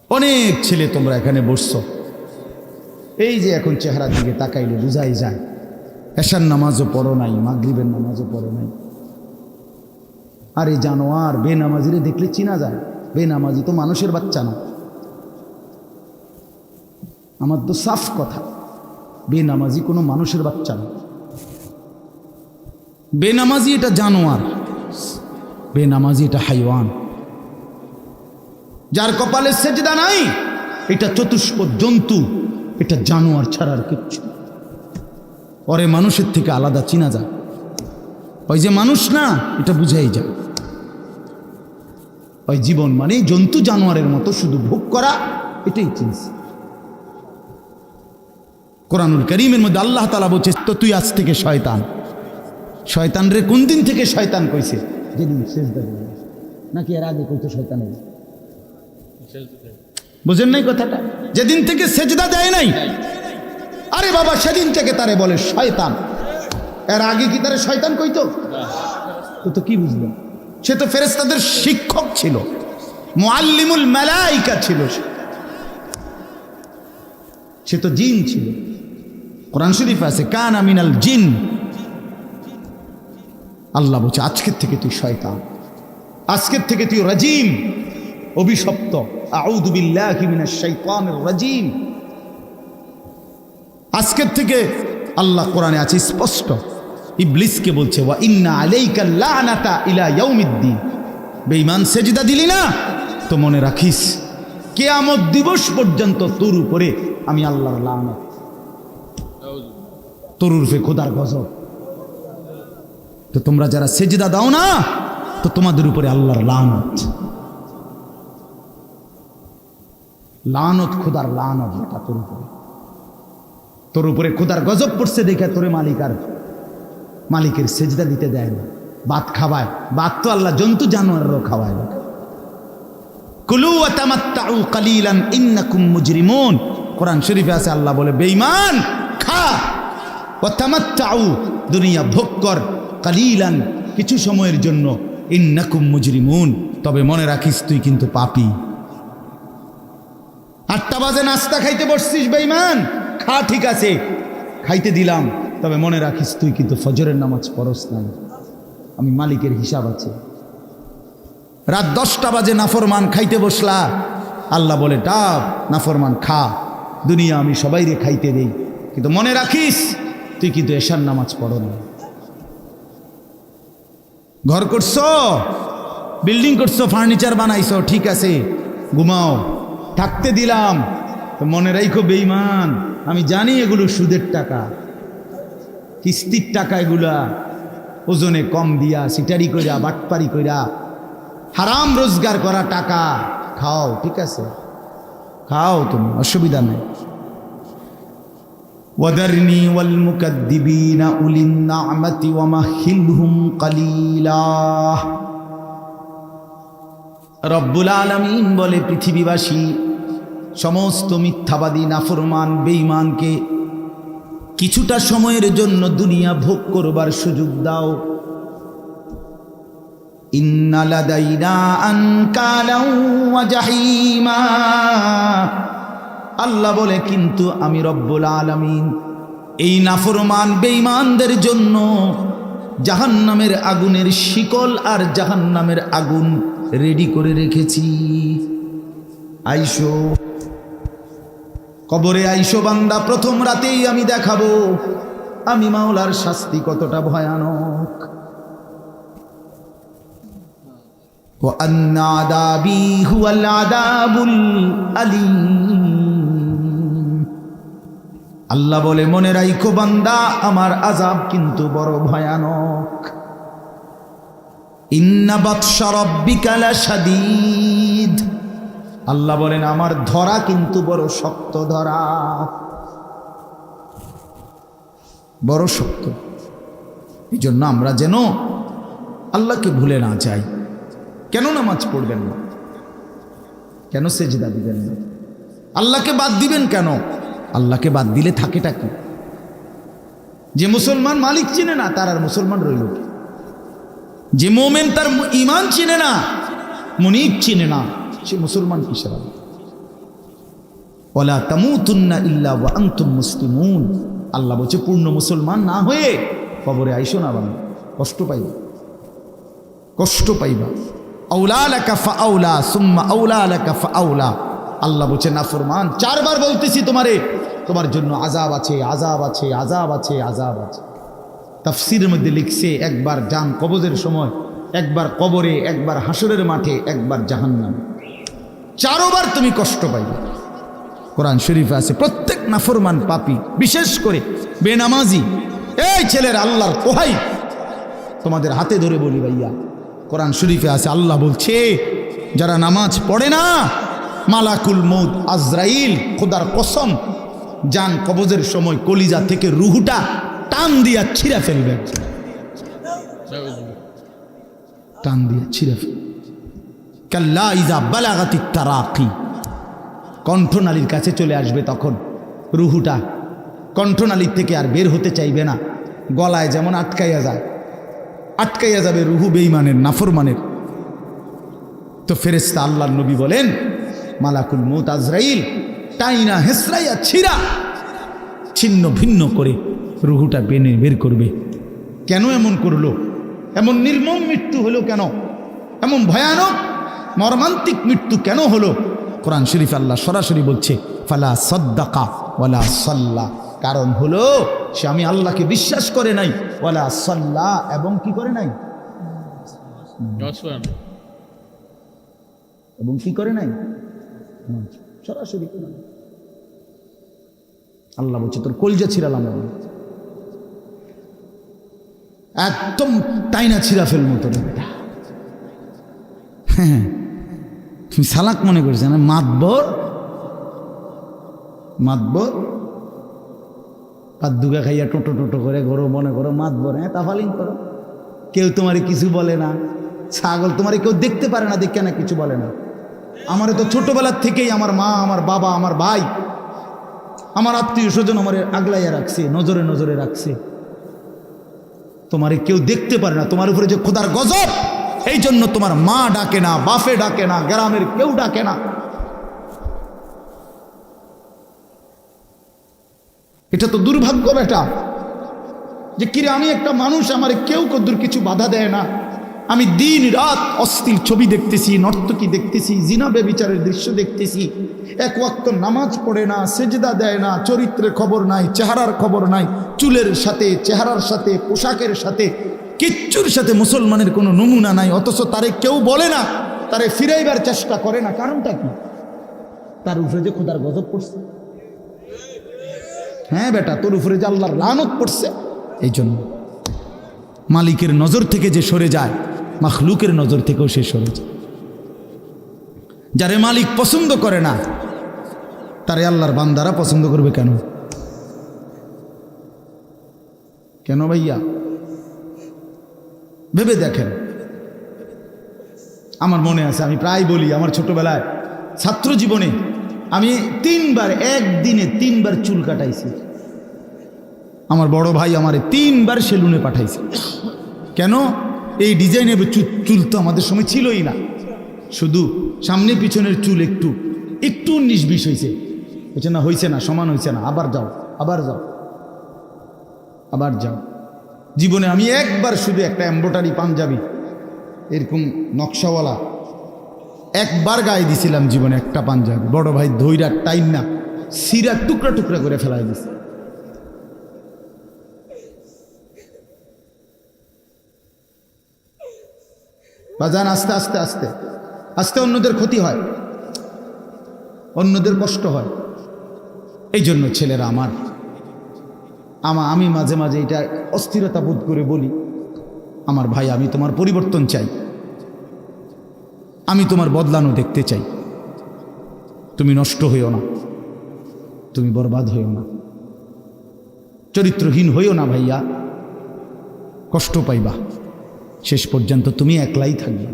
অনেক ছেলে তোমরা এখানে বসছো, এই যে এখন চেহারার দিকে তাকাইলে বুঝাই যায় এশার নামাজও পড়ো নাই, মাগরিবের নামাজও পড়ো নাই। আর এই জানোয়ার বেনামাজিরে দেখলে চিনা যায়, বেনামাজি তো মানুষের বাচ্চা না। আমার তো সাফ কথা, বেনামাজি কোনো মানুষের বাচ্চা না। বেনামাজি এটা জানোয়ার, বেনামাজি এটা হাইওয়ান। যার কপালে সেজদা নাই এটা চতুষ্প জন্তু, এটা জানোয়ার ছাড়ার কিচ্ছু। ওরে মানুষের থেকে আলাদা চিনা যায়, ওই যে মানুষ না এটা বুঝাই যায়। ওই জীবন মানে জন্তু জানোয়ারের মতো শুধু ভোগ করা, এটাই চিনছে। কোরআনুল কারীমের মধ্যে আল্লাহ তাআলা বলছে, তো তুই আজ থেকে শয়তান। শয়তান রে কোন দিন থেকে শয়তান কইছে? যেদিন সেজদা দিল, নাকি এর আগে কইতো শয়তান? বুঝেন নাই কথাটা? যেদিন থেকে সেজদা দেয় নাই, আরে বাবা সেদিন থেকে তারে বলে শয়তান। এর আগে কি তারে শয়তান কইতো? তো কি বুঝলেন? সে তো ফেরেশতাদের শিক্ষক ছিল, মুআল্লিমুল মালাইকা ছিল, সে তো জিন ছিল। কোরআন শরীফে আছে কানা মিনাল জিন। আল্লাহ বলছে আজকের থেকে তুই শয়তান, আজকের থেকে তুই রাজিম, অভিশপ্ত। আউযু বিল্লাহি মিনাশ শাইতানির রাজিম। আজকের থেকে আল্লাহ কোরআনে আছে স্পষ্ট, ইবলিসকে বলছে ওয়া ইন্না আলাইকা লানাতা ইলা ইয়াউমিদ্দিন। বেঈমান সেজদা দিলি না তো মনে রাখিস কিয়ামত দিবস পর্যন্ত তোর উপরে আমি আল্লাহর লানত, তোর উপরে খোদার গজব। তো তোমরা যারা সেজদা দাও না তো তোমাদের উপরে আল্লাহর লানত, লানত, খোদার লানত এটা তোর উপরে। তোর উপরে খোদার গজব পড়ছে দেখে তোরে মালিকের সেজদা দিতে দেয় না, ভাত খাওয়ায়। ভাত তো আল্লাহ জন্তু জানোয়ারও খাওয়ায় না। কুলু ওয়া তামাত্তাউ কালিলান ইন্নাকুম মুজরিমুন। কোরআন শরীফে আছে আল্লাহ বলে বেঈমান খা, ওয়া তামাত্তাউ দুনিয়া ভোগ কর, কালিলান কিছু সময়ের জন্য, ইন্নাকুম মুজরিমুন তবে মনে রাখিস তুই কিন্তু পাপী। 8টা বাজে নাস্তা খাইতে বসছিস বেঈমান, খা ঠিক আছে খাইতে দিলাম, তবে মনে রাখিস তুই কিন্তু ফজরের নামাজ পড়স নাই, আমি মালিকের হিসাব আছে। রাত 10টা বাজে নাফরমান খাইতে বসলা, আল্লাহ বলে ডাব নাফরমান খা, দুনিয়া আমি সবাইরে খাইতে দেই, কিন্তু মনে রাখিস তুই কিন্তু এশার নামাজ পড়ো না। ঘর করছো, বিল্ডিং করছো, ফার্নিচার বানাইছো, ঠিক আছে ঘুমাও, থাকতে দিলাম, তো মনে রাখো বেঈমান আমি জানি এগুলো সুদের টাকা, কিস্তির টাকা, এগুলা ওজনে কম দিয়া সিটারি কইরা বাটপারি কইরা হারাম রোজগার করা টাকা খাও, ঠিক আছে খাও, তুমি অসুবিধা নেই। ওয়াদারনি ওয়াল মুকাদ্দিবিনা উলিন নি'মাতি ওয়া মাহিলহুম কালিলা। রব্বুল আলামিন বলে পৃথিবীবাসী সমস্ত মিথ্যাবাদী নাফরমান বেঈমানকে কিছুটা সময়ের জন্য দুনিয়া ভোগ করবার সুযোগ দাও। ইন্না লাদাইনা আনকালাও ওয়া জাহিমা। আল্লাহ বলে কিন্তু আমি রব্বুল আলামিন এই নাফরমান বেঈমানদের জন্য জাহান্নামের আগুনের শিকল আর জাহান্নামের আগুন রেডি করে রেখেছি। আইসো কবরে, আইসো বান্দা, প্রথম রাতেই আমি দেখাবো আমি মাওলার শাস্তি কতটা ভয়ানক। ওয়া আন্না আযাবি হুয়াল আযাবুল আলীম। আল্লাহ বলে মনে রাখো বান্দা আমার আযাব কিন্তু বড় ভয়ানক। ইন্না বাতশা রাব্বিকা লাশাদীদ। আল্লাহ বলেন আমার ধরা কিন্তু বড় শক্ত ধরা, বড় শক্ত। এই জন্য আমরা যেন আল্লাহকে ভুলে না যাই। কেন নামাজ পড়বেন না? কেন সেজদা দিবেন না? আল্লাহকে বাদ দিবেন কেন? আল্লাহকে বাদ দিলে থাকেটা কি? যে মুসলমান মালিক চিনে না তার আর মুসলমান রইল কি? যে মোমেন তার ইমান চিনে না, মুনিব চিনে না, সে মুসলমান কিসের? ওয়ালা তামুতুন্না ইল্লা ওয়া আনতুম মুসলিমুন। আল্লাহ বলছে পূর্ণ মুসলমান না হয়ে কবরে আইসো না বাবা, কষ্ট পাইবা, কষ্ট পাইবা। আউলা লাকা ফাআউলা সুম্মা আউলা লাকা ফাআউলা। আল্লাহ বলছে নাফরমান, 4 বার বলতেছি তোমারে, তোমার জন্য আযাব আছে, আযাব আছে, আযাব আছে, আযাব আছে। তাফসীরের মধ্যে লিখছে একবার জান কবজের সময়, একবার কবরে, একবার হাসরের মাঠে, একবার জাহান্নামে, 4 বার তুমি কষ্ট পাইবে। কোরআন শরীফে আছে প্রত্যেক নাফরমান পাপী, বিশেষ করে বেনামাজি, এই ছেলের আল্লাহর কোহাই তোমাদের হাতে ধরে বলি ভাইয়া, কোরআন শরীফে আছে আল্লাহ বলছে যারা নামাজ পড়ে না, মালাকুল মউত আজরাইল খোদার কসম জান কবজের সময় কলিজা থেকে রুহুটা টান দিয়া ছিঁড়া ফেলবে, টান দিয়া ছিঁড়া ফেলবে। কাল্লা ইযা বালাগাতিত তারাকি, কণ্ঠনালীর কাছে চলে আসবে, তখন রুহুটা কণ্ঠনালীর থেকে আর বের হতে চাইবে না, গলায় যেমন আটকাইয়া যায়, আটকাইয়া যাবে রুহু বেঈমানের, নাফরমানের। তো ফেরেশতা আল্লাহর নবী বলেন মালাকুল মউত আজরাইল টাইনা হেসরাইয়া ছিঁড়া ছিন্ন ভিন্ন করে রুহুটা বের করবে। কেন এমন করলো? এমন নির্মম মৃত্যু হলো কেন? এমন ভয়ানক মর্মান্তিক মৃত্যু কেন হলো? কোরআন শরীফ আল্লাহ সরাসরি বলছে ফালা সাদ্দাকা ওয়ালা সাল্লা, কারণ হলো সে আমি আল্লাহকে বিশ্বাস করে নাই, ওয়ালা সাল্লা এবং কি করে নাই, এবং কি করে নাই, সরাসরি আল্লাহ বলছে তোর কলজা ছিড়ালাম, একদম টাইনা ছিঁড়া ফেলবো তোর বেটা। হ্যাঁ তুমি সালাক মনে করছে না, মাতবর মাতবর পাদ্দুকা খাইয়া টোটো টোটো করে ঘরো মনে করো মাতবর, হ্যাঁ তাফালিং করো, কেউ তোমারে কিছু বলে না, ছাগল তোমারে কেউ দেখতে পারে না, দেখে না কিছু বলে না। আমারে তো ছোটবেলার থেকেই আমার মা, আমার বাবা, আমার ভাই, আমার আত্মীয় স্বজন আমারে আগলাইয়া রাখছে, নজরে নজরে রাখছে। তোমারে কেউ দেখতে পারে না, তোমার উপরে যে খোদার গজব, এই জন্য তোমার মা ডাকে না, বাপে ডাকে না, গ্রামের কেউ ডাকে না। এটা তো দুর্ভাগ্য বেটা, যে কিরে আমি একটা মানুষ, আমার কেউ কদ্দুর কিছু বাধা দেয় না, আমি দিন রাত অশ্লীল ছবি দেখতেছি, নর্তকী দেখতেছি, জিনা ব্যভিচারের দৃশ্য দেখতেছি, এক ওয়াক্ত নামাজ পড়ে না, সেজদা দেয় না, চরিত্রের খবর নাই, চেহারার খবর নাই, চুলের সাথে, চেহারার সাথে, পোশাকের সাথে, কিচ্ছুর সাথে মুসলমানের কোনো নমুনা নাই, অথচ তারে কেউ বলে না, তারে ফিরাইবার চেষ্টা করে না। কারণটা কি? তার উপরে যে খোদার গজব পড়ছে। হ্যাঁ বেটা, তোর উপরে যে আল্লাহর লানত পড়ছে, এই জন্য মালিকের নজর থেকে যে সরে যায়, মাখলুকের নজর থেকেও সে সরে যায়। যারে মালিক পছন্দ করে না, তারে আল্লাহর বান্দারা পছন্দ করবে কেন? কেন ভাইয়া? ভেবে দেখেন। আমার মনে আছে, আমি প্রায় বলি, আমার ছোটবেলায় ছাত্র জীবনে আমি 3 বার, একদিনে 3 বার চুল কাটাইছি। আমার বড় ভাই আমারে 3 বার সেলুনে পাঠাইছে। কেন? এই ডিজাইনের চুল তো আমাদের সময় ছিলই না, শুধু সামনে পিছনের চুল একটু একটু 19-20 হয়েছে, হয়েছে না, হয়েছে না, সমান হয়েছে না, আবার যাও, আবার যাও, আবার যাও। জীবনে আমি একবার শুধু একটা এমব্রয়ডারি পাঞ্জাবি এরকম নকশাওয়ালা একবার গায়ে দিছিলাম জীবনে, একটা পাঞ্জাবি। বড় ভাই ধৈরা টাইম না সিরা টুকরা টুকরা করে ফেলাই দিছে। বাজান আস্তে আস্তে আস্তে আস্তে অন্যদের ক্ষতি হয়, অন্যদের কষ্ট হয়। এই জন্য ছেলেরা আমি মাঝে মাঝে এটা অস্থিরতা বোধ করে বলি, আমার ভাই আমি তোমার পরিবর্তন চাই, আমি তোমার বদলানো দেখতে চাই। তুমি নষ্ট হইও না, তুমি বরবাদ হইও না, চরিত্রহীন হইও না ভাইয়া, কষ্ট পাইবা, শেষ পর্যন্ত তুমি একলাই থাকবে।